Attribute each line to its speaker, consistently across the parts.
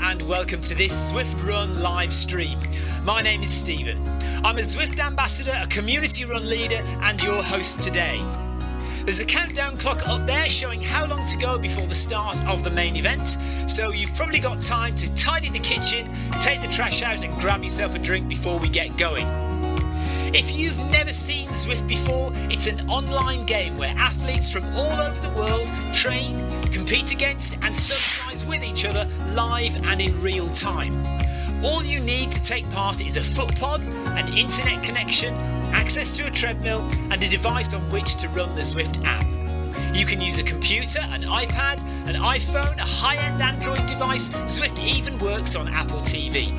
Speaker 1: and welcome to this Zwift Run live stream. My name is Stephen. I'm a Zwift ambassador, a community run leader and your host today. There's a countdown clock up there showing how long to go before the start of the main event, so you've probably got time to tidy the kitchen, take the trash out and grab yourself a drink before we get going. If you've never seen Zwift before, it's an online game where athletes from all over the world train, compete against and socialise with each other live and in real time. All you need to take part is a foot pod, an internet connection, access to a treadmill and a device on which to run the Zwift app. You can use a computer, an iPad, an iPhone, a high-end Android device. Zwift even works on Apple TV.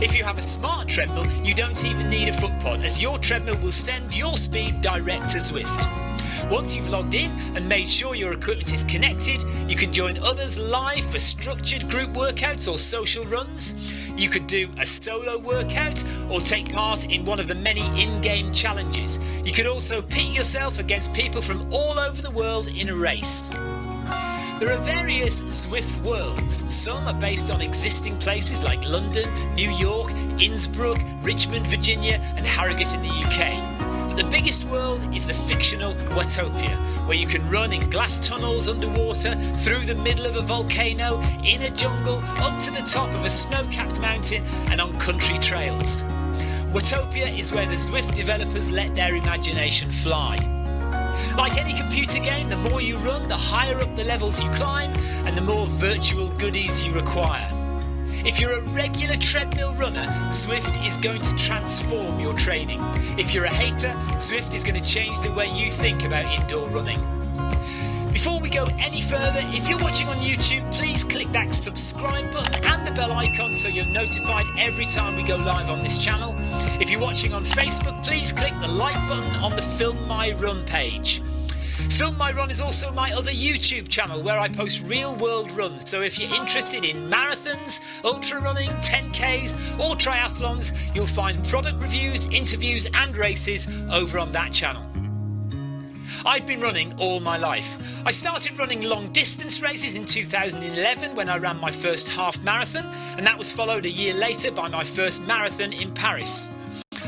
Speaker 1: If you have a smart treadmill, you don't even need a foot pod, as your treadmill will send your speed direct to Zwift. Once you've logged in and made sure your equipment is connected, you can join others live for structured group workouts or social runs. You could do a solo workout or take part in one of the many in-game challenges. You could also pit yourself against people from all over the world in a race. There are various Zwift worlds. Some are based on existing places like London, New York, Innsbruck, Richmond, Virginia and Harrogate in the UK. But the biggest world is the fictional Watopia, where you can run in glass tunnels underwater, through the middle of a volcano, in a jungle, up to the top of a snow-capped mountain and on country trails. Watopia is where the Zwift developers let their imagination fly. Like any computer game, the more you run, the higher up the levels you climb and the more virtual goodies you require. If you're a regular treadmill runner, Zwift is going to transform your training. If you're a hater, Zwift is going to change the way you think about indoor running. Before we go any further, if you're watching on YouTube, please click that subscribe button and the bell icon so you're notified every time we go live on this channel. If you're watching on Facebook, please click the like button on the Film My Run page. Film My Run is also my other YouTube channel where I post real world runs, so if you're interested in marathons, ultra running, 10Ks or triathlons, you'll find product reviews, interviews and races over on that channel. I've been running all my life. I started running long distance races in 2011 when I ran my first half marathon, and that was followed a year later by my first marathon in Paris.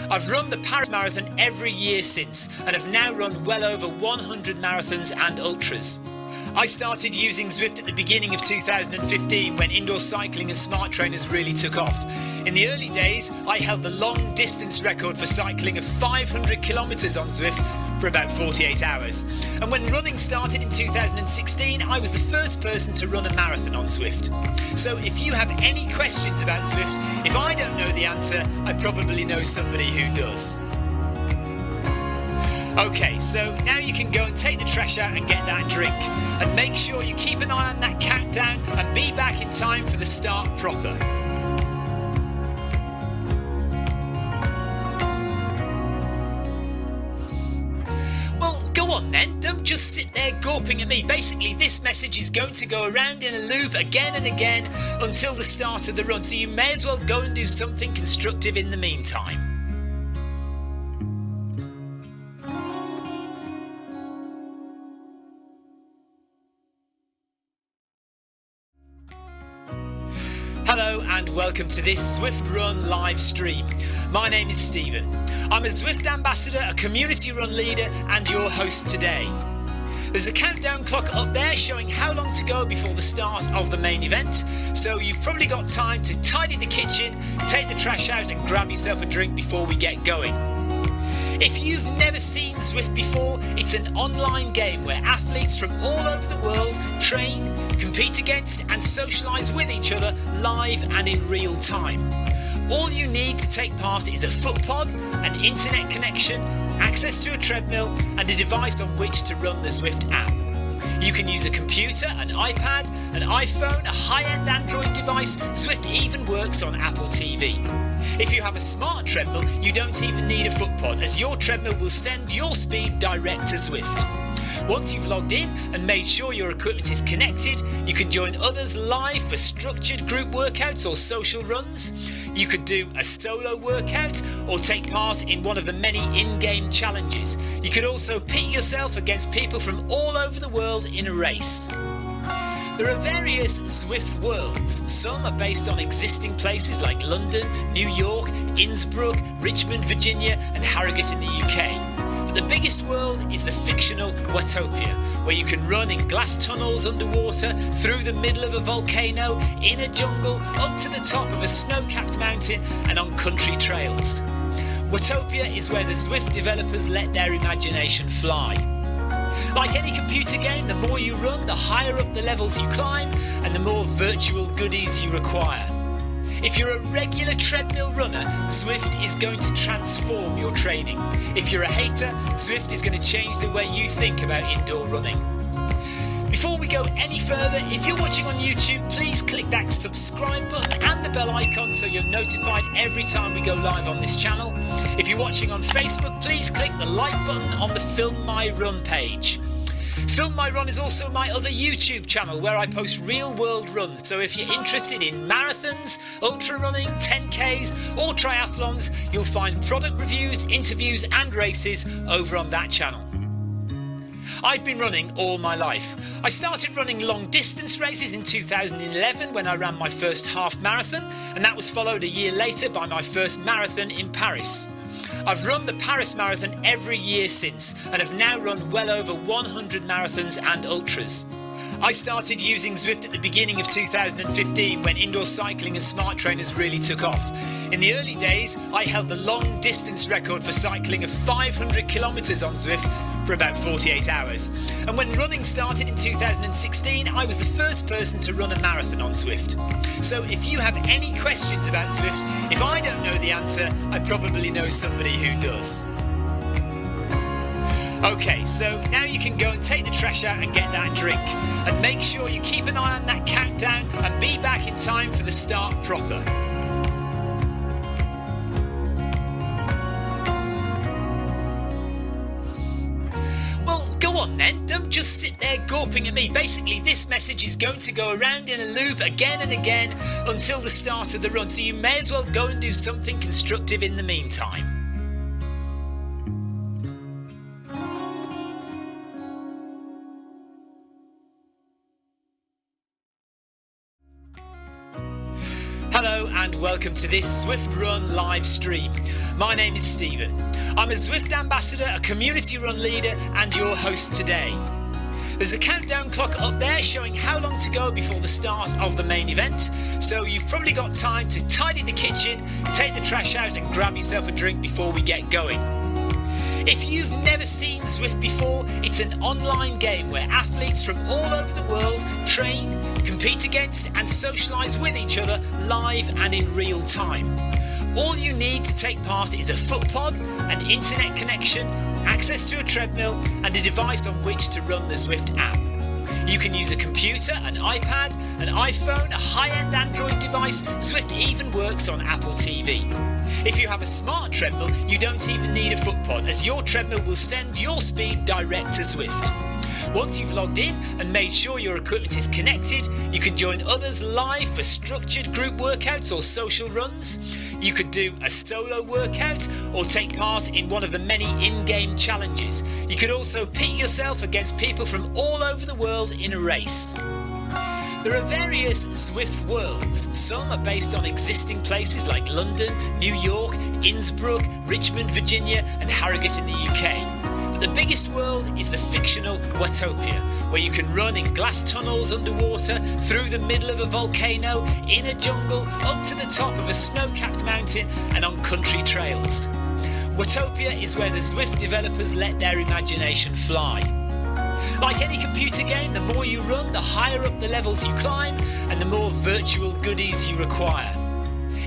Speaker 1: I've run the Paris Marathon every year since and have now run well over 100 marathons and ultras. I started using Zwift at the beginning of 2015 when indoor cycling and smart trainers really took off. In the early days, I held the long distance record for cycling of 500 kilometres on Zwift for about 48 hours. And when running started in 2016, I was the first person to run a marathon on Zwift. So if you have any questions about Zwift, if I don't know the answer, I probably know somebody who does. Okay, so now you can go and take the trash out and get that drink. And make sure you keep an eye on that countdown and be back in time for the start proper. Well, go on then, don't just sit there gawping at me. Basically, this message is going to go around in a loop again and again until the start of the run, so you may as well go and do something constructive in the meantime. Hello and welcome to this Zwift Run live stream. My name is Stephen. I'm a Zwift ambassador, a community run leader and your host today. There's a countdown clock up there showing how long to go before the start of the main event, so you've probably got time to tidy the kitchen, take the trash out and grab yourself a drink before we get going. If you've never seen Zwift before, it's an online game where athletes from all over the world train, compete against and socialise with each other live and in real time. All you need to take part is a foot pod, an internet connection, access to a treadmill and a device on which to run the Zwift app. You can use a computer, an iPad, an iPhone, a high-end Android device. Zwift even works on Apple TV. If you have a smart treadmill, you don't even need a foot pod, as your treadmill will send your speed direct to Zwift. Once you've logged in and made sure your equipment is connected, you can join others live for structured group workouts or social runs. You could do a solo workout or take part in one of the many in-game challenges. You could also pit yourself against people from all over the world in a race. There are various Zwift worlds. Some are based on existing places like London, New York, Innsbruck, Richmond, Virginia and Harrogate in the UK. But the biggest world is the fictional Watopia, where you can run in glass tunnels underwater, through the middle of a volcano, in a jungle, up to the top of a snow-capped mountain and on country trails. Watopia is where the Zwift developers let their imagination fly. Like any computer game, the more you run, the higher up the levels you climb and the more virtual goodies you require. If you're a regular treadmill runner, Zwift is going to transform your training. If you're a hater, Zwift is going to change the way you think about indoor running. Before we go any further, if you're watching on YouTube, please click that subscribe button and the bell icon so you're notified every time we go live on this channel. If you're watching on Facebook, please click the like button on the Film My Run page. Film My Run is also my other YouTube channel where I post real world runs, so if you're interested in marathons, ultra running, 10Ks or triathlons, you'll find product reviews, interviews and races over on that channel. I've been running all my life. I started running long distance races in 2011 when I ran my first half marathon, and that was followed a year later by my first marathon in Paris. I've run the Paris Marathon every year since and have now run well over 100 marathons and ultras. I started using Zwift at the beginning of 2015 when indoor cycling and smart trainers really took off. In the early days, I held the long distance record for cycling of 500 kilometres on Zwift for about 48 hours. And when running started in 2016, I was the first person to run a marathon on Zwift. So if you have any questions about Zwift, if I don't know the answer, I probably know somebody who does. Okay, so now you can go and take the trash out and get that drink. And make sure you keep an eye on that countdown and be back in time for the start proper. Well, go on then, don't just sit there gawping at me. Basically, this message is going to go around in a loop again and again until the start of the run, so you may as well go and do something constructive in the meantime. Hello and welcome to this Zwift Run live stream. My name is Stephen. I'm a Zwift ambassador, a community run leader and your host today. There's a countdown clock up there showing how long to go before the start of the main event, so you've probably got time to tidy the kitchen, take the trash out and grab yourself a drink before we get going. If you've never seen Zwift before, it's an online game where athletes from all over the world train, compete against and socialise with each other live and in real time. All you need to take part is a foot pod, an internet connection, access to a treadmill and a device on which to run the Zwift app. You can use a computer, an iPad, an iPhone, a high-end Android device. Zwift even works on Apple TV. If you have a smart treadmill, you don't even need a foot pod, as your treadmill will send your speed direct to Zwift. Once you've logged in and made sure your equipment is connected, you can join others live for structured group workouts or social runs. You could do a solo workout or take part in one of the many in-game challenges. You could also pit yourself against people from all over the world in a race. There are various Zwift worlds. Some are based on existing places like London, New York, Innsbruck, Richmond, Virginia and Harrogate in the UK. But the biggest world is the fictional Watopia, where you can run in glass tunnels underwater, through the middle of a volcano, in a jungle, up to the top of a snow-capped mountain and on country trails. Watopia is where the Zwift developers let their imagination fly. Like any computer game, the more you run, the higher up the levels you climb and the more virtual goodies you require.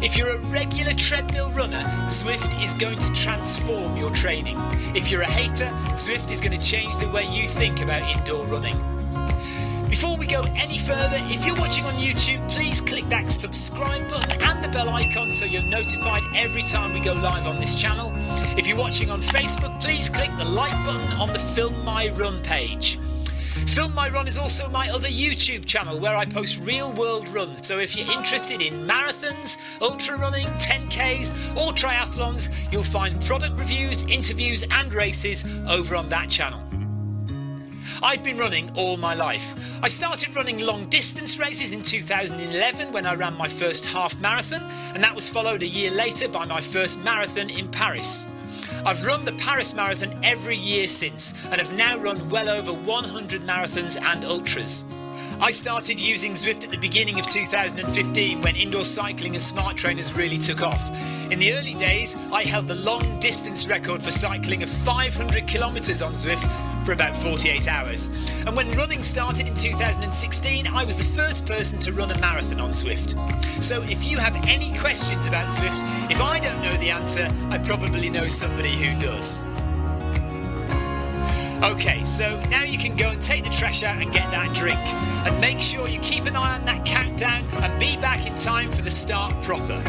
Speaker 1: If you're a regular treadmill runner, Zwift is going to transform your training. If you're a hater, Zwift is going to change the way you think about indoor running. Before we go any further, if you're watching on YouTube, please click that subscribe button and the bell icon so you're notified every time we go live on this channel. If you're watching on Facebook, please click the like button on the Film My Run page. Film My Run is also my other YouTube channel where I post real world runs, so if you're interested in marathons, ultra running, 10Ks or triathlons, you'll find product reviews, interviews and races over on that channel. I've been running all my life. I started running long distance races in 2011 when I ran my first half marathon, and that was followed a year later by my first marathon in Paris. I've run the Paris Marathon every year since and have now run well over 100 marathons and ultras. I started using Zwift at the beginning of 2015 when indoor cycling and smart trainers really took off. In the early days, I held the long distance record for cycling of 500 kilometres on Zwift for about 48 hours. And when running started in 2016, I was the first person to run a marathon on Zwift. So if you have any questions about Zwift, if I don't know the answer, I probably know somebody who does. Okay, so now you can go and take the trash out and get that drink. And make sure you keep an eye on that countdown and be back in time for the start proper.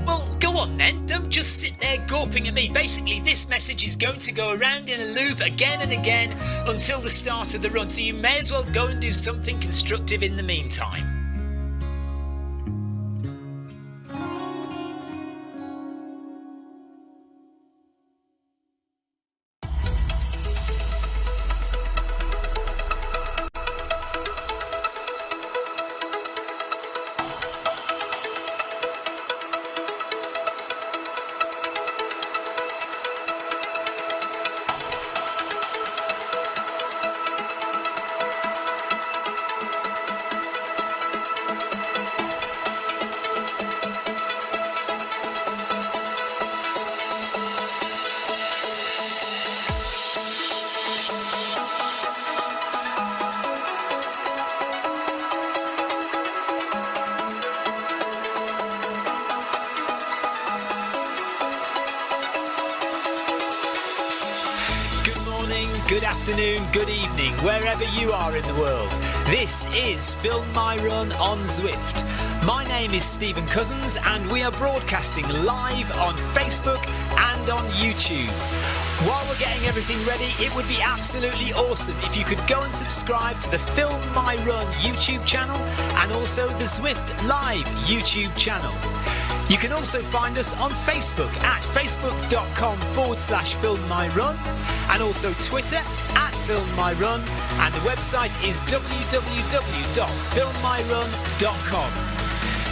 Speaker 1: Well, go on then, don't just sit there gawping at me. Basically, this message is going to go around in a loop again and again until the start of the run, so you may as well go and do something constructive in the meantime. Good afternoon, good evening, wherever you are in the world. This is Film My Run on Zwift. My name is Stephen Cousins and we are broadcasting live on Facebook and on YouTube. While we're getting everything ready, it would be absolutely awesome if you could go and subscribe to the Film My Run YouTube channel and also the Zwift Live YouTube channel. You can also find us on Facebook at facebook.com/filmmyrun and also Twitter at filmmyrun, and the website is www.filmmyrun.com.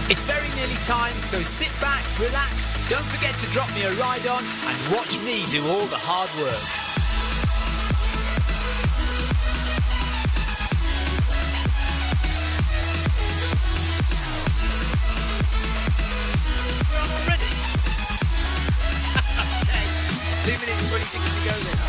Speaker 1: It's very nearly time, so sit back, relax, don't forget to drop me a ride on and watch me do all the hard work. We're on already? Okay, 2 minutes 26 to go then.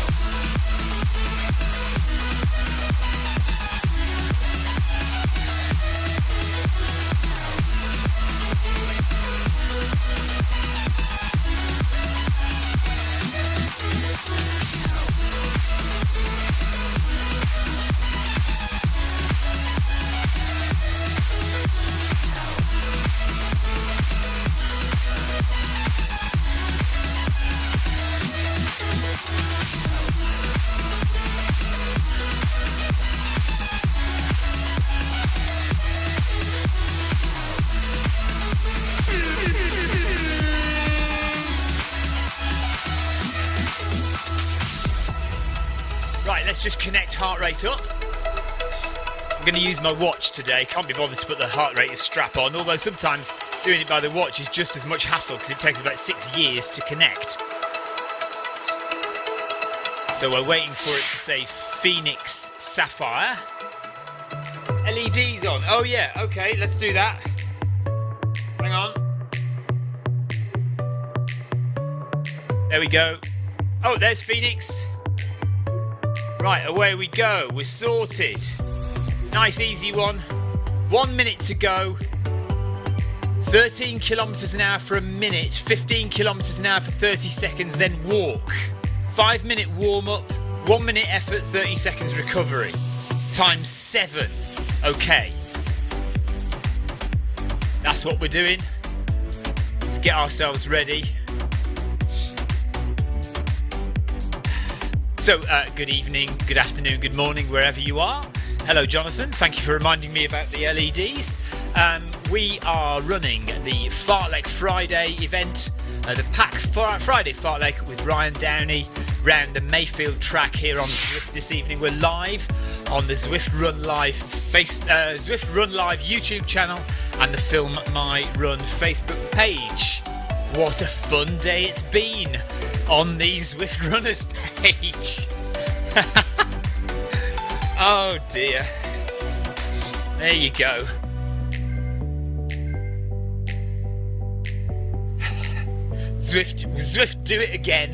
Speaker 1: Right, let's just connect heart rate up. I'm going to use my watch today. Can't be bothered to put the heart rate strap on, although sometimes doing it by the watch is just as much hassle because it takes about 6 years to connect. So we're waiting for it to say Phoenix Sapphire. LEDs on. Oh yeah, okay, let's do that. Hang on. There we go. Oh, there's Phoenix. Right, away we go. We're sorted. Nice, easy one. 1 minute to go. 13 kilometers an hour for a minute. 15 kilometers an hour for 30 seconds, then walk. 5 minute warm up. 1 minute effort, 30 seconds recovery. Times 7. Okay. That's what we're doing. Let's get ourselves ready. So, good evening, good afternoon, good morning, wherever you are. Hello, Jonathan. Thank you for reminding me about the LEDs. We are running the Fartlek Friday event The Pack Friday Fartlek with Ryan Downey round the Mayfield track here on Zwift this evening. We're live on the Zwift Run Live Zwift Run Live YouTube channel and the Film My Run Facebook page. What a fun day it's been on the Zwift Runners page. Oh dear. There you go. Zwift, do it again.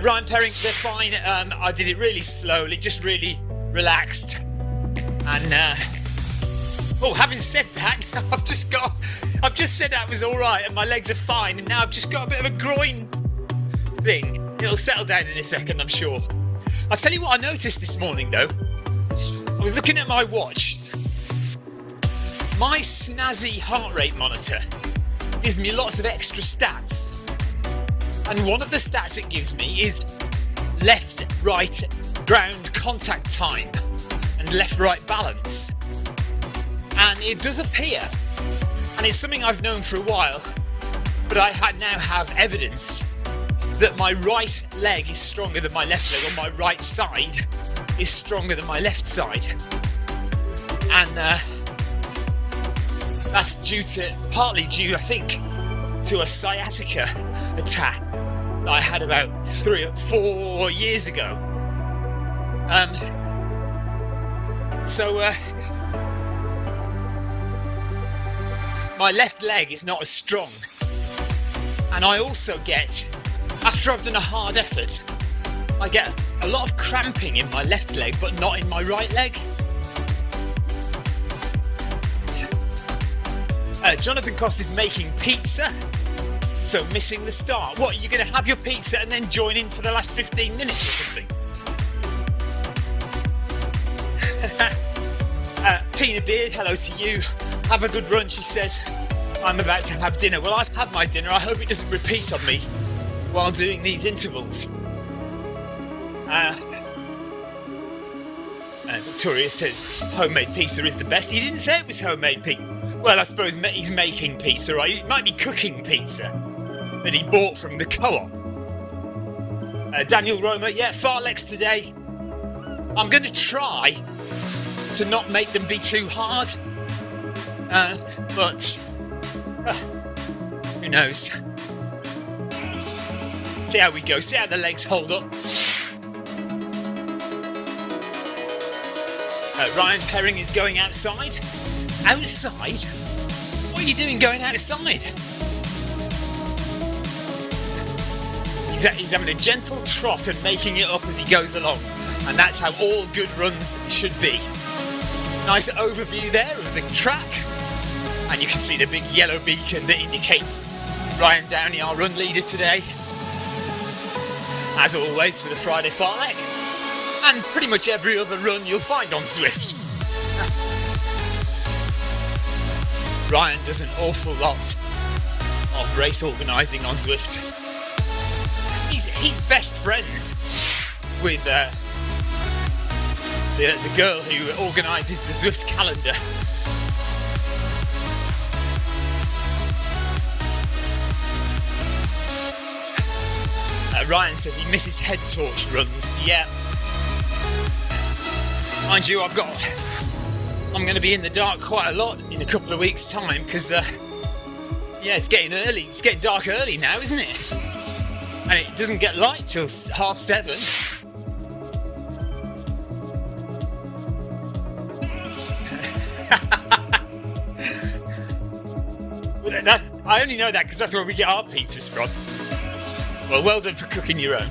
Speaker 1: Ryan Perring, they're fine. I did it really slowly, just really relaxed. And having said that, I've just said that was all right, and my legs are fine, and now I've just got a bit of a groin thing. It'll settle down in a second, I'm sure. I'll tell you what I noticed this morning, though. I was looking at my watch. My snazzy heart rate monitor gives me lots of extra stats, and one of the stats it gives me is left-right ground contact time and left-right balance, and it does appear, and it's something I've known for a while, but I now have evidence that my right leg is stronger than my left leg, or my right side is stronger than my left side, and that's partly due, I think, to a sciatica attack that I had about 3 or 4 years ago. My left leg is not as strong, and I also get, after I've done a hard effort, I get a lot of cramping in my left leg, but not in my right leg. Jonathan Cost is making pizza, so missing the start. What, are you going to have your pizza and then join in for the last 15 minutes or something? Tina Beard, hello to you. Have a good run, she says. I'm about to have dinner. Well, I've had my dinner. I hope it doesn't repeat on me while doing these intervals. Victoria says homemade pizza is the best. He didn't say it was homemade pizza. Well, I suppose he's making pizza, right? He might be cooking pizza that he bought from the co-op. Daniel Roma, yeah, Fartleks today. I'm going to try to not make them be too hard. But who knows? See how we go, see how the legs hold up. Ryan Perring is going outside. Outside? What are you doing going outside? He's having a gentle trot and making it up as he goes along. And that's how all good runs should be. Nice overview there of the track. And you can see the big yellow beacon that indicates Ryan Downey, our run leader today. As always for the Friday Fartlek. And pretty much every other run you'll find on Zwift. Ryan does an awful lot of race organising on Zwift. He's best friends with the girl who organises the Zwift calendar. Ryan says he misses head torch runs. Yeah. Mind you, I'm going to be in the dark quite a lot in a couple of weeks' time because, it's getting early. It's getting dark early now, isn't it? And it doesn't get light till 7:30. I only know that because that's where we get our pizzas from. Well done for cooking your own.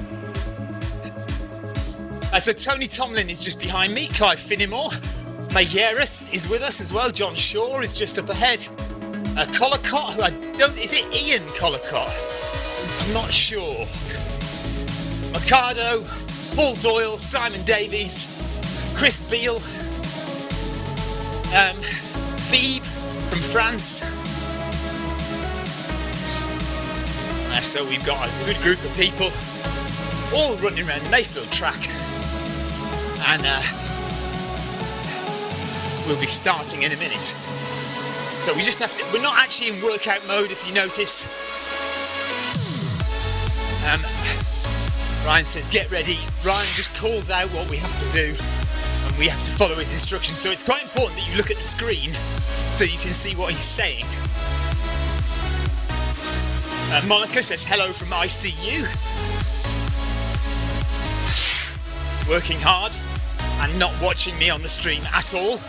Speaker 1: So Tony Tomlin is just behind me. Clive Finnemore. Mayeris is with us as well. John Shaw is just up ahead. Collicott, is it Ian Collicott? I'm not sure. Mercado, Paul Doyle, Simon Davies, Chris Beale, Thebe from France. So we've got a good group of people all running around the Mayfield track, and we'll be starting in a minute. So we just have to, we're not actually in workout mode if you notice. Ryan says get ready. Ryan just calls out what we have to do and we have to follow his instructions. So it's quite important that you look at the screen so you can see what he's saying. Monica says hello from ICU. Working hard and not watching me on the stream at all.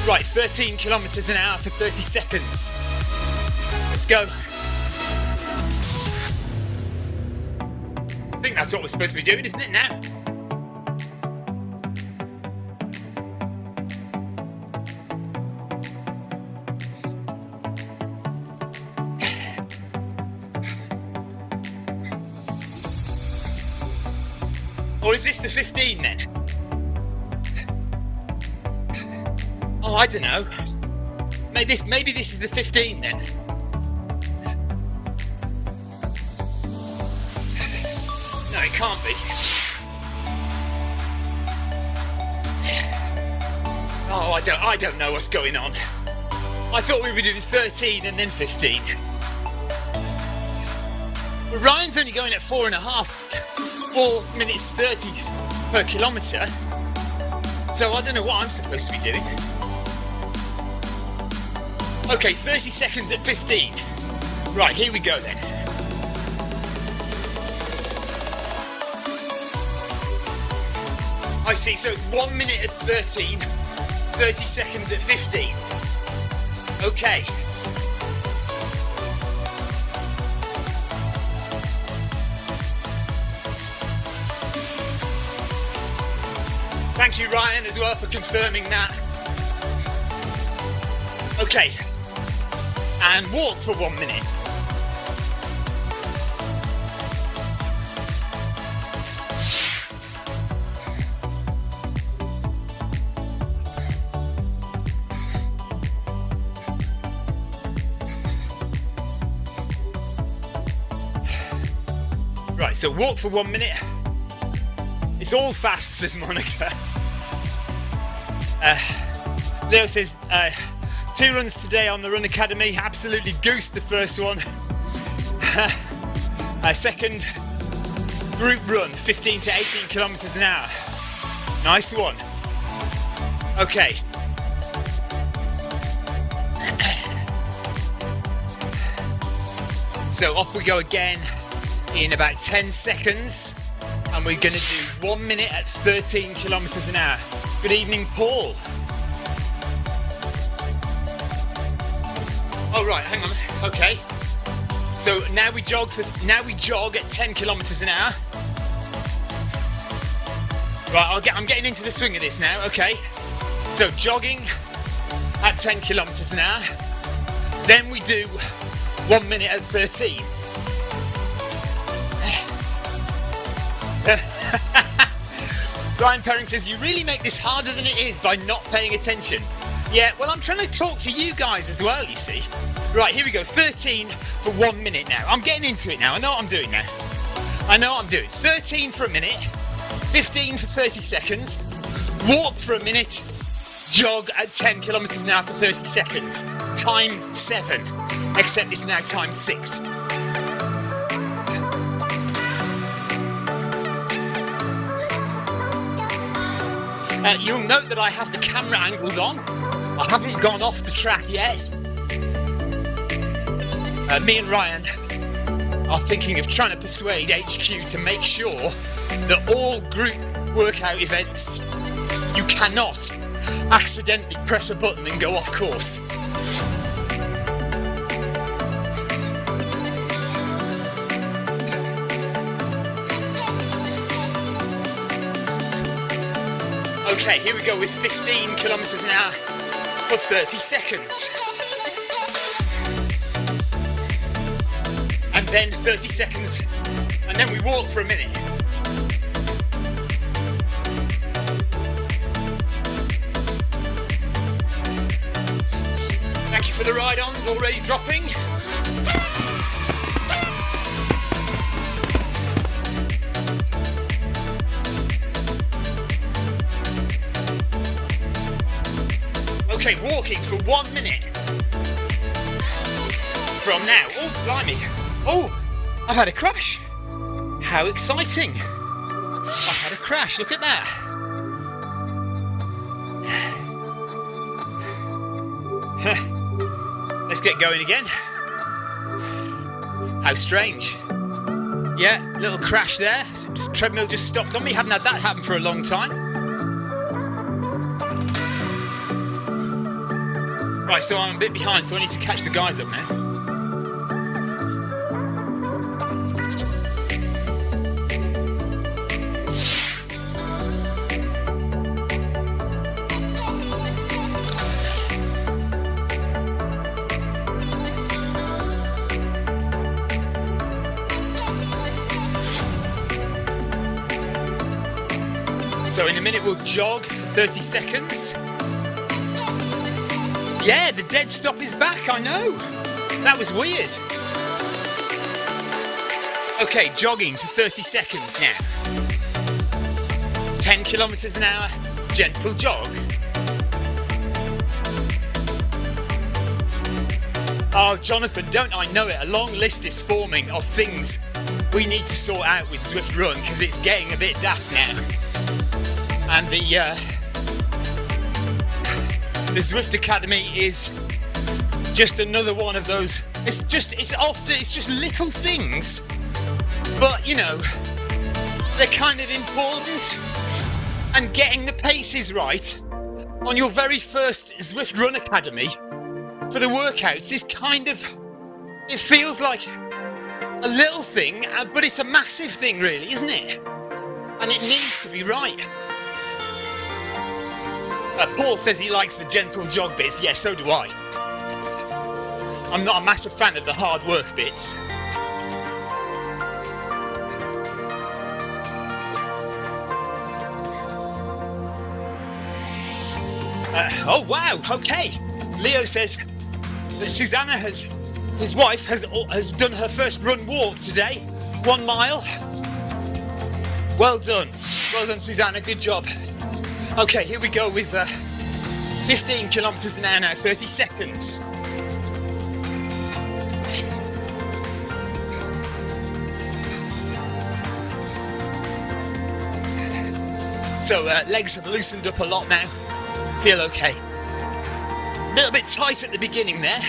Speaker 1: Right, 13 kilometers an hour for 30 seconds. Let's go. I think that's what we're supposed to be doing, isn't it now? Or is this the 15 then? Oh, I don't know. Maybe this is the 15 then. No, it can't be. Oh, I don't know what's going on. I thought we were doing 13 and then 15. But Ryan's only going at 4 minutes 30 per kilometre. So I don't know what I'm supposed to be doing. Okay, 30 seconds at 15. Right, here we go then. I see, so it's 1 minute at 13, 30 seconds at 15. Okay. Thank you, Ryan, as well, for confirming that. Okay. And walk for 1 minute. Right, so walk for 1 minute. It's all fast, says Monica. Leo says, 2 runs today on the Run Academy. Absolutely goosed the first one. Second group run, 15 to 18 kilometers an hour. Nice one. Okay. So off we go again in about 10 seconds. And we're going to do 1 minute at 13 kilometers an hour. Good evening, Paul. Oh right, hang on. Okay. So now we jog at 10 kilometers an hour. Right, I'm getting into the swing of this now. Okay. So jogging at 10 kilometers an hour. Then we do 1 minute at 13. Brian Perring says, you really make this harder than it is by not paying attention. Yeah, well, I'm trying to talk to you guys as well, you see. Right, here we go. 13 for 1 minute now. I'm getting into it now. I know what I'm doing now. I know what I'm doing. 13 for a minute. 15 for 30 seconds. Walk for a minute. Jog at 10 kilometers an hour for 30 seconds. Times 7. Except it's now times 6. You'll note that I have the camera angles on. I haven't gone off the track yet. Me and Ryan are thinking of trying to persuade HQ to make sure that all group workout events, you cannot accidentally press a button and go off course. Okay, here we go with 15 kilometers an hour for 30 seconds. And then 30 seconds, and then we walk for a minute. Thank you for the ride-ons already dropping. Okay, walking for 1 minute. from now. Oh, blimey. Oh, I've had a crash. How exciting. I've had a crash, look at that. Let's get going again. How strange. Yeah, little crash there. Treadmill just stopped on me. Haven't had that happen for a long time. Right, so I'm a bit behind, so I need to catch the guys up now. So in a minute we'll jog for 30 seconds. Yeah, the dead stop is back, I know. That was weird. Okay, jogging for 30 seconds now. 10 kilometers an hour, gentle jog. Oh, Jonathan, don't I know it? A long list is forming of things we need to sort out with Zwift Run because it's getting a bit daft now. And the Zwift Academy is just another one of those. It's just little things, but you know, they're kind of important. And getting the paces right on your very first Zwift Run Academy for the workouts is kind of, it feels like a little thing, but it's a massive thing really, isn't it? And it needs to be right. Paul says he likes the gentle jog bits. Yeah, so do I. I'm not a massive fan of the hard work bits. Oh wow, okay. Leo says that Susanna his wife has done her first run walk today. 1 mile. Well done. Well done, Susanna, good job. Okay, here we go with 15 kilometers an hour now, 30 seconds. So legs have loosened up a lot now. Feel okay. A little bit tight at the beginning there.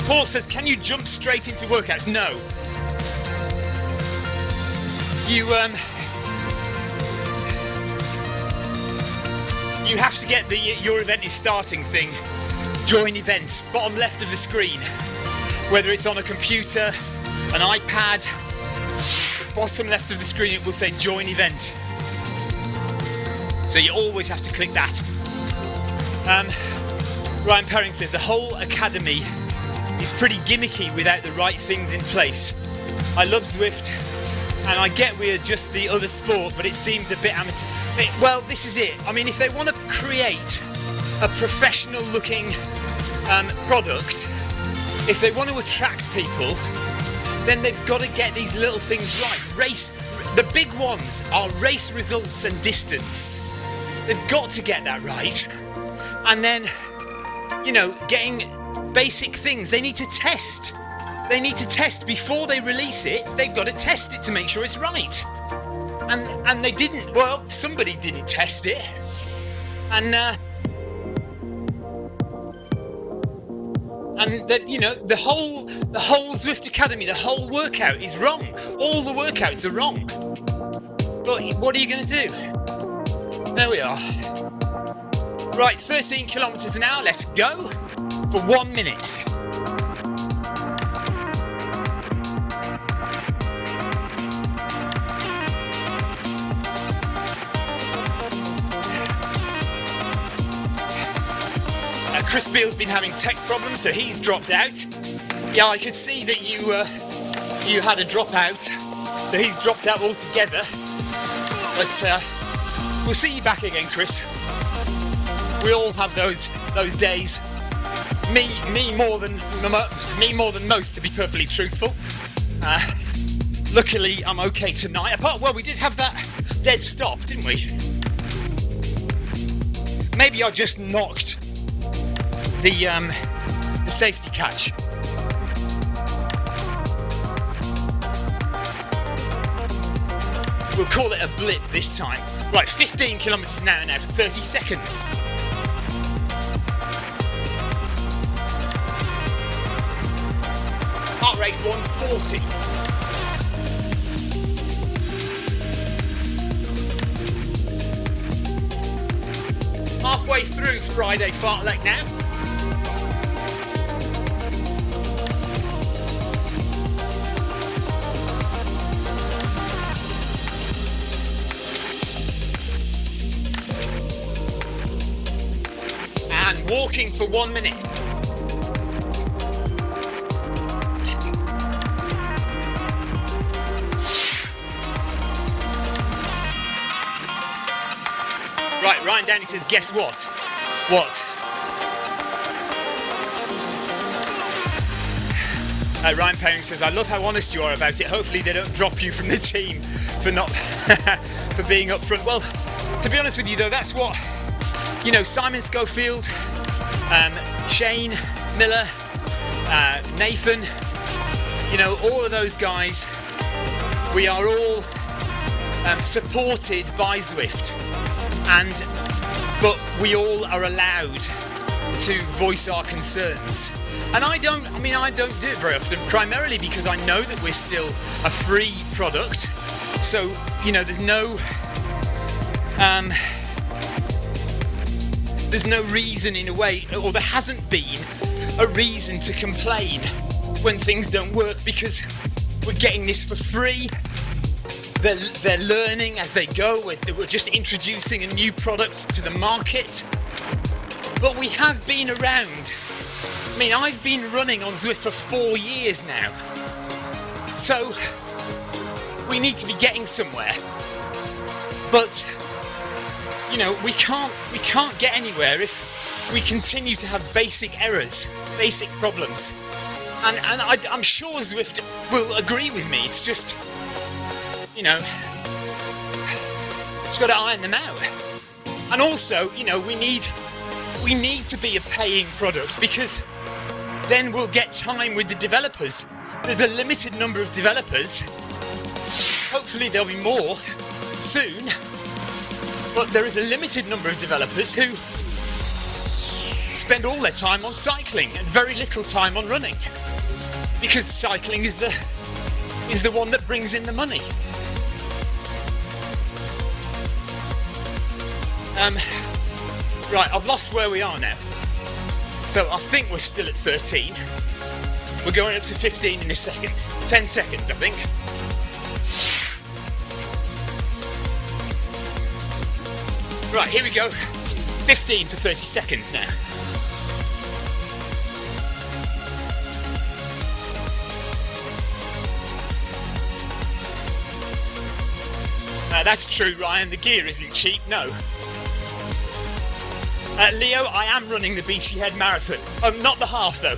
Speaker 1: Paul says, can you jump straight into workouts? No. You have to get the your event is starting thing. Join event, bottom left of the screen. Whether it's on a computer, an iPad, the bottom left of the screen it will say join event. So you always have to click that. Ryan Perring says the whole academy is pretty gimmicky without the right things in place. I love Zwift, and I get we're just the other sport, but it seems a bit amateur. Well, this is it. I mean, if they want to create a professional-looking product, if they want to attract people, then they've got to get these little things right. The big ones are race results and distance. They've got to get that right. And then, you know, getting basic things. They need to test. They need to test before they release it. They've got to test it to make sure it's right. And they didn't. Well, somebody didn't test it. And you know, the whole Zwift Academy, the whole workout is wrong. All the workouts are wrong. But what are you going to do? There we are. Right, 13 kilometers an hour. Let's go. For 1 minute. Chris Beale's been having tech problems, so he's dropped out. Yeah, I could see that you had a drop out, so he's dropped out altogether. But we'll see you back again, Chris. We all have those days. me more than most, to be perfectly truthful. Luckily, I'm okay tonight. Well, we did have that dead stop, didn't we? Maybe I just knocked the safety catch. We'll call it a blip this time. Right, 15 kilometres an hour now for 30 seconds. Heart rate 140. Halfway through Friday Fartlek now. And walking for 1 minute. Right, Ryan Downey says, guess what? What? Ryan Perring says, I love how honest you are about it. Hopefully they don't drop you from the team for not for being upfront. Well, to be honest with you though, that's what, you know, Simon Schofield, Shane Miller, Nathan, you know, all of those guys, we are all supported by Zwift. But we all are allowed to voice our concerns. And I don't do it very often, primarily because I know that we're still a free product. So, you know, there's no reason in a way, or there hasn't been a reason to complain when things don't work, because we're getting this for free. They're learning as they go. We're just introducing a new product to the market. But we have been around. I mean, I've been running on Zwift for 4 years now. So we need to be getting somewhere. But, you know, we can't get anywhere if we continue to have basic errors, basic problems. And I'm sure Zwift will agree with me. It's just, you know, just got to iron them out. And also, you know, we need to be a paying product, because then we'll get time with the developers. There's a limited number of developers. Hopefully there'll be more soon. But there is a limited number of developers who spend all their time on cycling and very little time on running, because cycling is the one that brings in the money. Right, I've lost where we are now. So I think we're still at 13. We're going up to 15 in a second. 10 seconds, I think. Right, here we go. 15 for 30 seconds now. That's true, Ryan. The gear isn't cheap, no. Leo, I am running the Beachy Head Marathon. Not the half, though.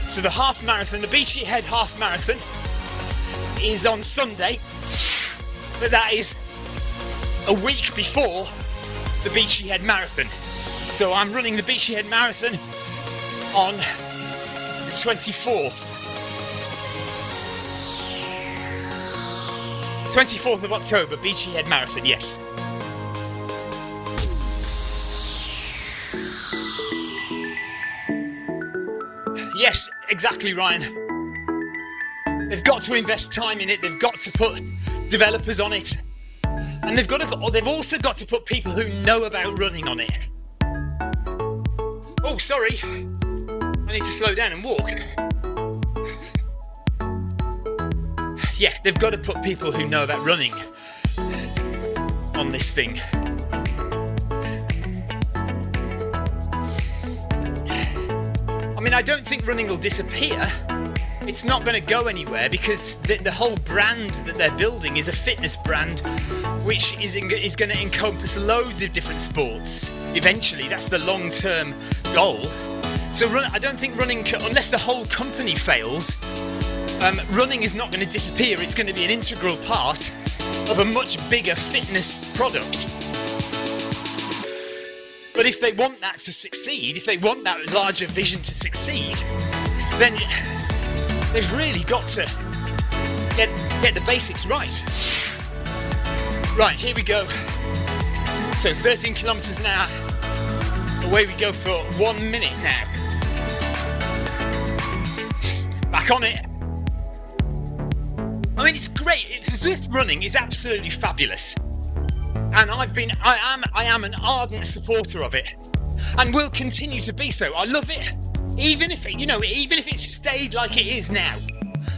Speaker 1: So the half marathon, the Beachy Head half marathon, is on Sunday. But that is a week before the Beachy Head Marathon. So I'm running the Beachy Head Marathon on the 24th. 24th of October, Beachy Head Marathon, yes. Yes, exactly, Ryan. They've got to invest time in it. They've got to put developers on it, and they've also got to put people who know about running on it. Oh, sorry. I need to slow down and walk. Yeah, they've got to put people who know about running on this thing. I mean, I don't think running will disappear. It's not going to go anywhere, because the whole brand that they're building is a fitness brand, which is going to encompass loads of different sports. Eventually, that's the long-term goal. So I don't think running, unless the whole company fails, running is not going to disappear. It's going to be an integral part of a much bigger fitness product. But if they want that to succeed, if they want that larger vision to succeed, then they've really got to get the basics right. Right, here we go. So 13 kilometers an hour. Away we go for 1 minute now. Back on it. I mean, it's great. Zwift running is absolutely fabulous. And I am an ardent supporter of it, and will continue to be so. I love it, even if it stayed like it is now,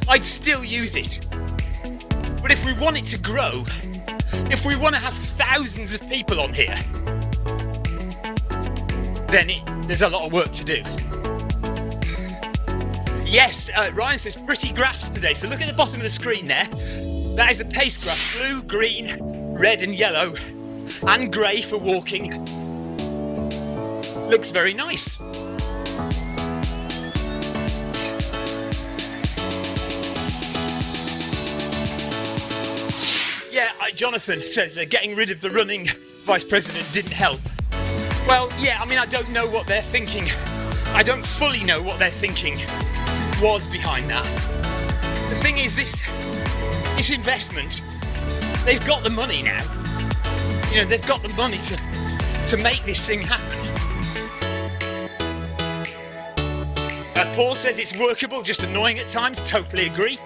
Speaker 1: I'd still use it. But if we want it to grow, if we want to have thousands of people on here, then there's a lot of work to do. Yes, Ryan says pretty graphs today. So look at the bottom of the screen there. That is a pace graph, blue, green, red and yellow, and grey for walking. Looks very nice. Yeah, Jonathan says getting rid of the running vice president didn't help. Well, yeah, I mean, I don't know what they're thinking. I don't fully know what their thinking was behind that. The thing is, this investment, they've got the money now. You know, they've got the money to make this thing happen. Paul says it's workable, just annoying at times. Totally agree.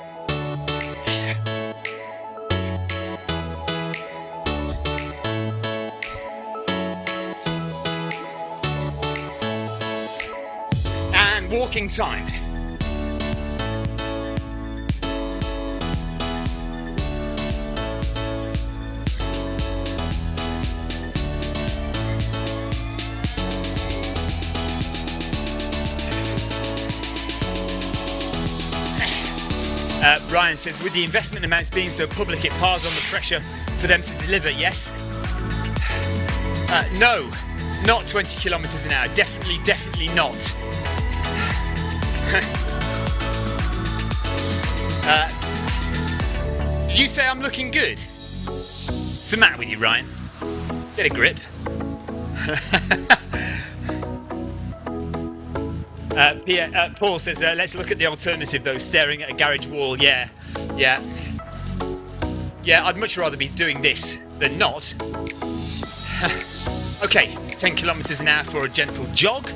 Speaker 1: And walking time. Ryan says, with the investment amounts being so public, it piles on the pressure for them to deliver, yes? No, not 20 kilometres an hour. Definitely not. Did you say I'm looking good? What's the matter with you, Ryan? Get a grip. Paul says, let's look at the alternative though, staring at a garage wall. Yeah, I'd much rather be doing this than not. Okay, 10 kilometres an hour for a gentle jog.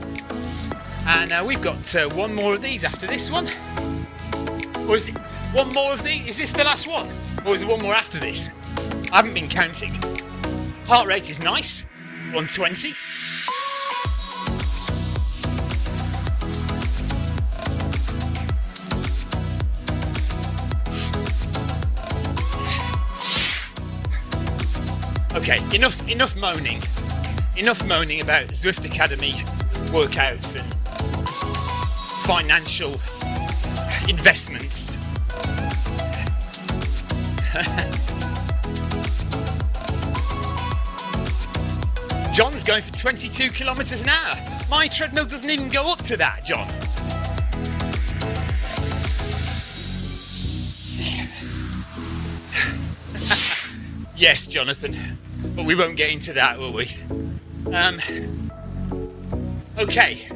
Speaker 1: And we've got one more of these after this one. Or is it one more of these? Is this the last one? Or is there one more after this? I haven't been counting. Heart rate is nice, 120. Okay, enough moaning. Enough moaning about Zwift Academy workouts and financial investments. John's going for 22 kilometres an hour. My treadmill doesn't even go up to that, John. Yes, Jonathan, but we won't get into that, will we? Okay,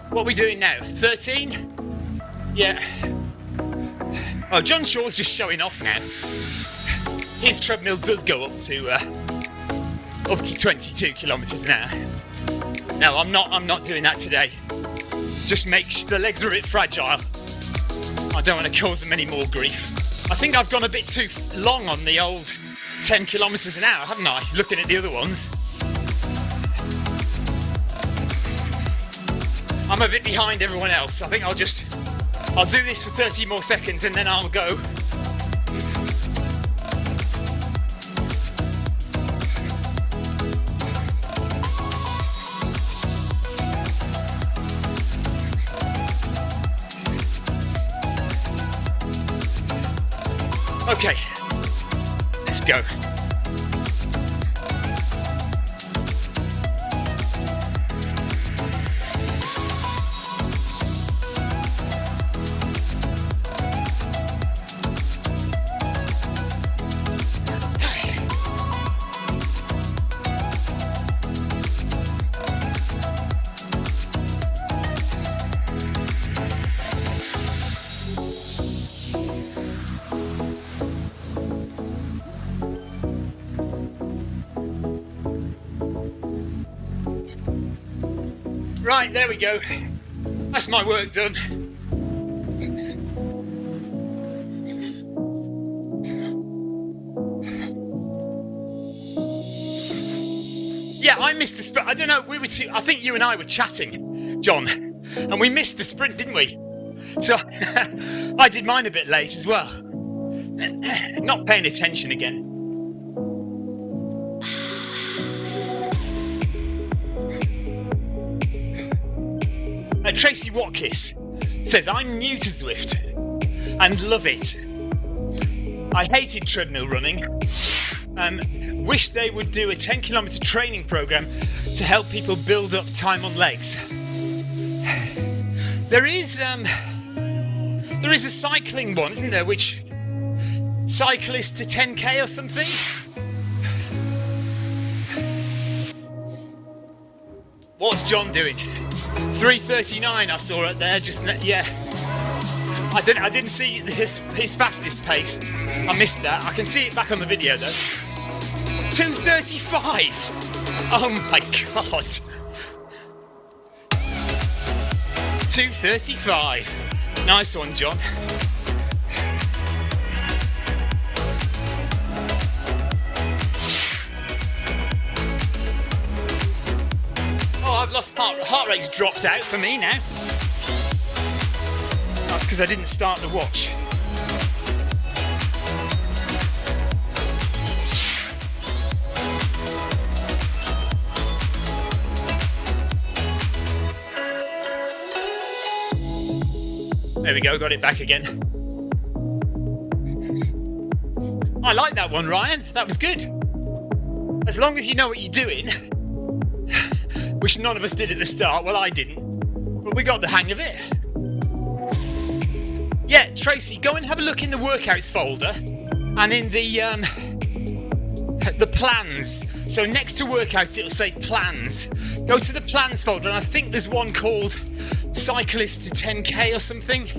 Speaker 1: what are we doing now? 13? Yeah. Oh, John Shaw's just showing off now. His treadmill does go up to 22 kilometres an hour. No, I'm not doing that today. Just the legs are a bit fragile. I don't want to cause them any more grief. I think I've gone a bit too long on the old 10 kilometres an hour, haven't I? Looking at the other ones. I'm a bit behind everyone else. I think I'll do this for 30 more seconds and then I'll go. Okay, let's go. Right, there we go. That's my work done. Yeah, I missed the sprint. I don't know, I think you and I were chatting, John, and we missed the sprint, didn't we? So I did mine a bit late as well. Not paying attention again. Tracy Watkis says, I'm new to Zwift and love it. I hated treadmill running. Wish they would do a 10-kilometre training programme to help people build up time on legs. There is a cycling one, isn't there, which cyclist to 10k or something? What's John doing? 3:39 I saw it there, yeah. I didn't see his fastest pace. I missed that. I can see it back on the video though. 2:35. Oh my god. 2:35. Nice one, John. I've lost heart rate's dropped out for me now. That's because I didn't start the watch. There we go, got it back again. I like that one, Ryan. That was good. As long as you know what you're doing. Which none of us did at the start. Well, I didn't. But we got the hang of it. Yeah, Tracy, go and have a look in the workouts folder and in the plans. So next to workouts, it'll say plans. Go to the plans folder, and I think there's one called cyclist to 10k or something.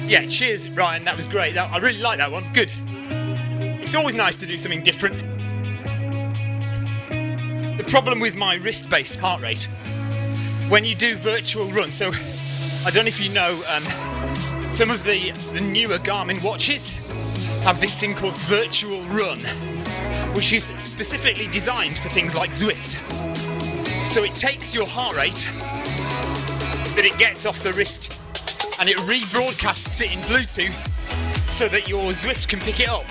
Speaker 1: Yeah, cheers, Ryan. That was great. I really like that one. Good. It's always nice to do something different. The problem with my wrist-based heart rate, when you do virtual runs, so I don't know if you know, some of the newer Garmin watches have this thing called virtual run, which is specifically designed for things like Zwift. So it takes your heart rate that it gets off the wrist and it rebroadcasts it in Bluetooth so that your Zwift can pick it up.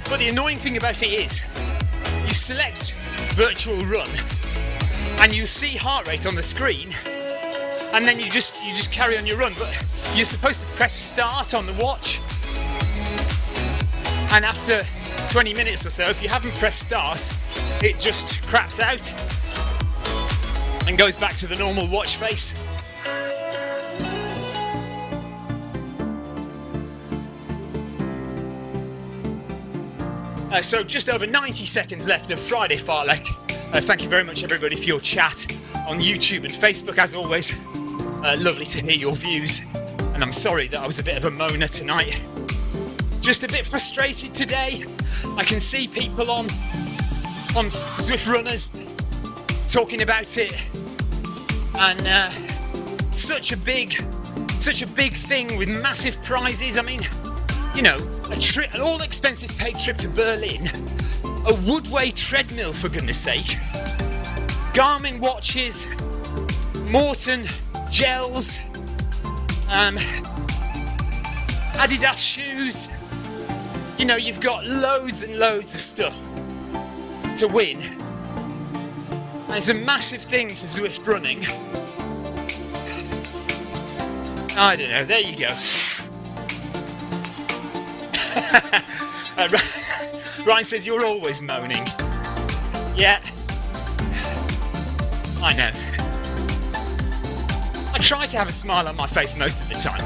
Speaker 1: But the annoying thing about it is, you select virtual run, and you see heart rate on the screen, and then you just carry on your run. But you're supposed to press start on the watch, and after 20 minutes or so, if you haven't pressed start, it just craps out and goes back to the normal watch face. So just over 90 seconds left of Friday Fartlek. Thank you very much everybody for your chat on YouTube and Facebook as always. Lovely to hear your views, and I'm sorry that I was a bit of a moaner tonight. Just a bit frustrated today. I can see people on Zwift runners talking about it, and such a big thing with massive prizes. I mean, you know, an all expenses paid trip to Berlin, a Woodway treadmill for goodness sake, Garmin watches, Morton gels, Adidas shoes. You know, you've got loads and loads of stuff to win, and it's a massive thing for Zwift running. I don't know, there you go. Ryan says you're always moaning. Yeah, I know. I try to have a smile on my face most of the time,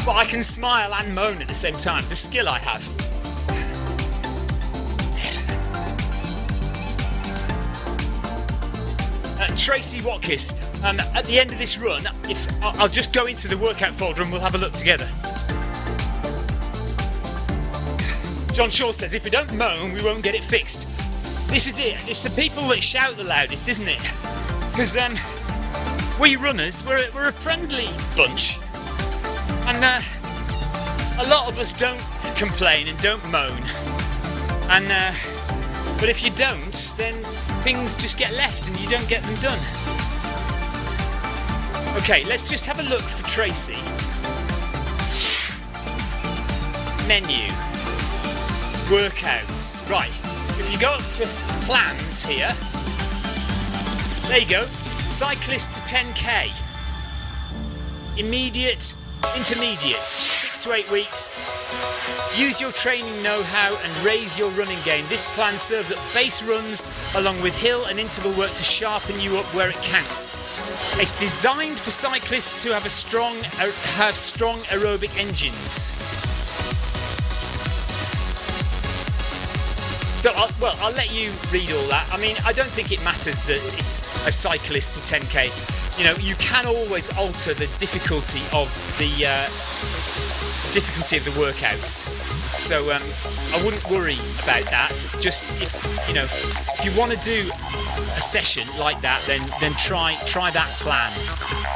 Speaker 1: but I can smile and moan at the same time. It's a skill I have. Tracy Watkis, at the end of this run, I'll just go into the workout folder and we'll have a look together. John Shaw says, if we don't moan, we won't get it fixed. This is it. It's the people that shout the loudest, isn't it? Because we runners, we're a friendly bunch, and a lot of us don't complain and don't moan. And but if you don't, then things just get left and you don't get them done. Okay, let's just have a look for Tracy. Menu. Workouts. Right. If you go up to plans here, there you go. Cyclist to 10k. Immediate, intermediate. 6 to 8 weeks. Use your training know-how and raise your running game. This plan serves up base runs along with hill and interval work to sharpen you up where it counts. It's designed for cyclists who have strong aerobic engines. So, I'll let you read all that. I mean, I don't think it matters that it's a cyclist to 10k. You know, you can always alter the difficulty of the workouts. So I wouldn't worry about that. Just if you want to do a session like that, then try that plan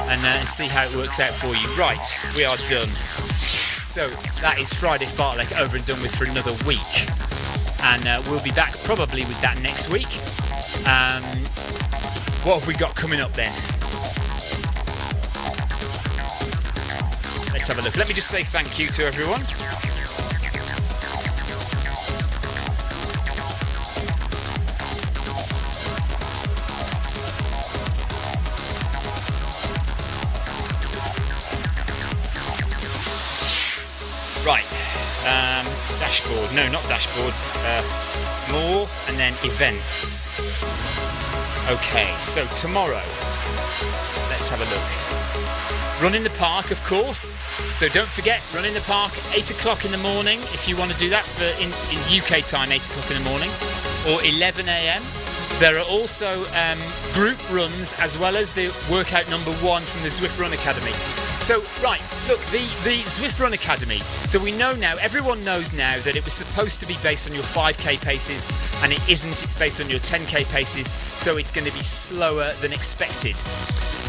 Speaker 1: and see how it works out for you. Right, we are done. So that is Friday Fartlek over and done with for another week. And we'll be back probably with that next week. What have we got coming up then? Let's have a look. Let me just say thank you to everyone. Right. Dashboard. No, not dashboard. More and then events. Okay, so tomorrow, let's have a look. Run in the park, of course. So don't forget, run in the park 8 o'clock in the morning if you want to do that in UK time, 8 o'clock in the morning, or 11 a.m. There are also group runs as well as the workout number 1 from the Zwift Run Academy. So, right, look, the Zwift Run Academy. So we know now, everyone knows now that it was supposed to be based on your 5k paces, and it isn't, it's based on your 10k paces, so it's going to be slower than expected.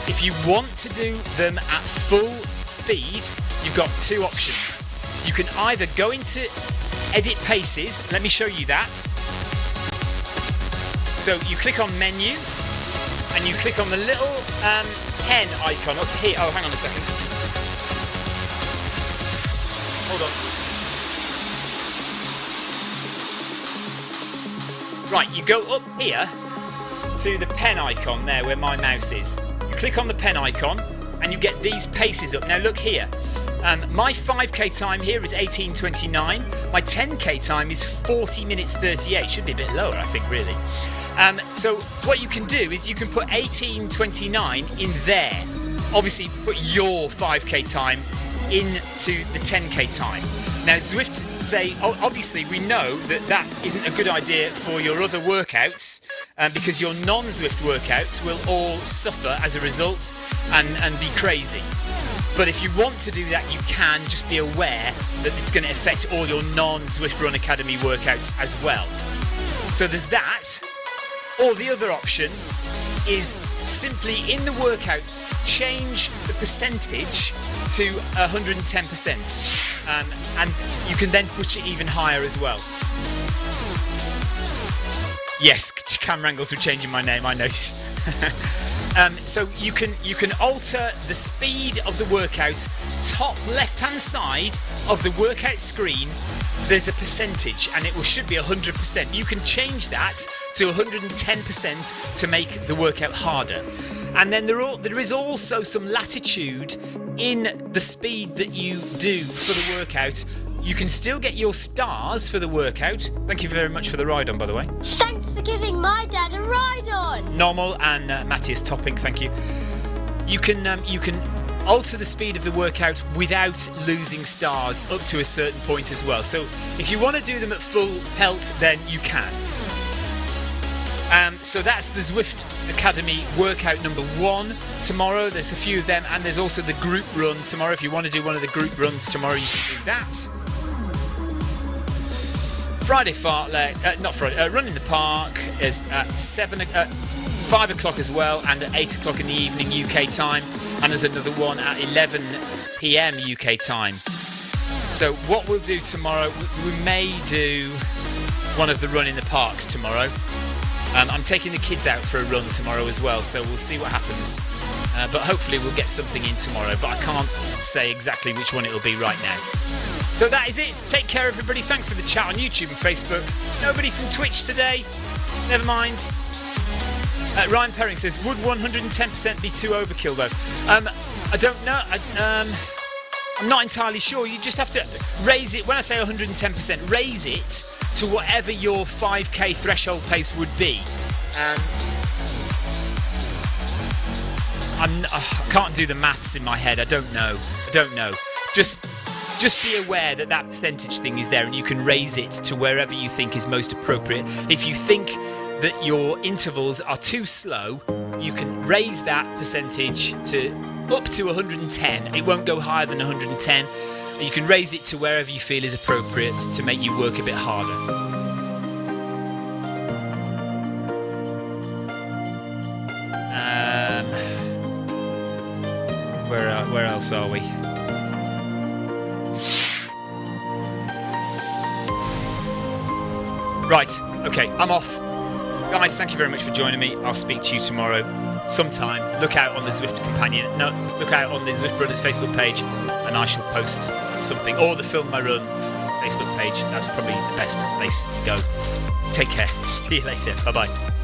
Speaker 1: If you want to do them at full speed, you've got 2 options. You can either go into edit paces, let me show you that. So you click on menu, and you click on the little pen icon up here. Oh, hang on a second. Hold on. Right, you go up here to the pen icon there where my mouse is. You click on the pen icon and you get these paces up. Now look here. My 5k time here is 18:29. My 10k time is 40 minutes 38. Should be a bit lower, I think, really. So what you can do is you can put 18:29 in there. Obviously, put your 5k time into the 10k time. Now, Zwift say, obviously, we know that isn't a good idea for your other workouts because your non-Zwift workouts will all suffer as a result and be crazy. But if you want to do that, you can. Just be aware that it's going to affect all your non-Zwift Run Academy workouts as well. So there's that. Or the other option is simply in the workout, change the percentage to 110%. And you can then push it even higher as well. Yes, camera angles were changing my name, I noticed. So you can alter the speed of the workout. Top left-hand side of the workout screen, there's a percentage, and it should be 100%. You can change that to 110% to make the workout harder. And then there is also some latitude in the speed that you do for the workout. You can still get your stars for the workout. Thank you very much for the ride on, by the way.
Speaker 2: Thanks for giving my dad a ride on.
Speaker 1: Normal and Matthias Topping, thank you. You can alter the speed of the workout without losing stars up to a certain point as well. So if you want to do them at full pelt, then you can. So that's the Zwift Academy workout number 1 tomorrow. There's a few of them, and there's also the group run tomorrow. If you want to do one of the group runs tomorrow, you can do that. Friday Fartlek, not Friday, Run in the Park is at 5 o'clock as well, and at 8 o'clock in the evening UK time, and there's another one at 11 PM UK time. So what we'll do tomorrow, we may do one of the Run in the Parks tomorrow. I'm taking the kids out for a run tomorrow as well, so we'll see what happens. But hopefully we'll get something in tomorrow, but I can't say exactly which one it'll be right now. So that is it. Take care, everybody. Thanks for the chat on YouTube and Facebook. Nobody from Twitch today. Never mind. Ryan Perring says, would 110% be too overkill, though? I don't know. I'm not entirely sure. You just have to raise it. When I say 110%, raise it to whatever your 5k threshold pace would be. I can't do the maths in my head. I don't know. Just be aware that that percentage thing is there, and you can raise it to wherever you think is most appropriate. If you think that your intervals are too slow, you can raise that percentage to up to 110. It won't go higher than 110. You can raise it to wherever you feel is appropriate to make you work a bit harder. Where else are we? Right, okay, I'm off. Guys, thank you very much for joining me. I'll speak to you tomorrow sometime. Look out on the Zwift Companion. No, look out on the Zwift Runners Facebook page, and I shall post something. Or the Film My Run Facebook page. That's probably the best place to go. Take care. See you later. Bye-bye.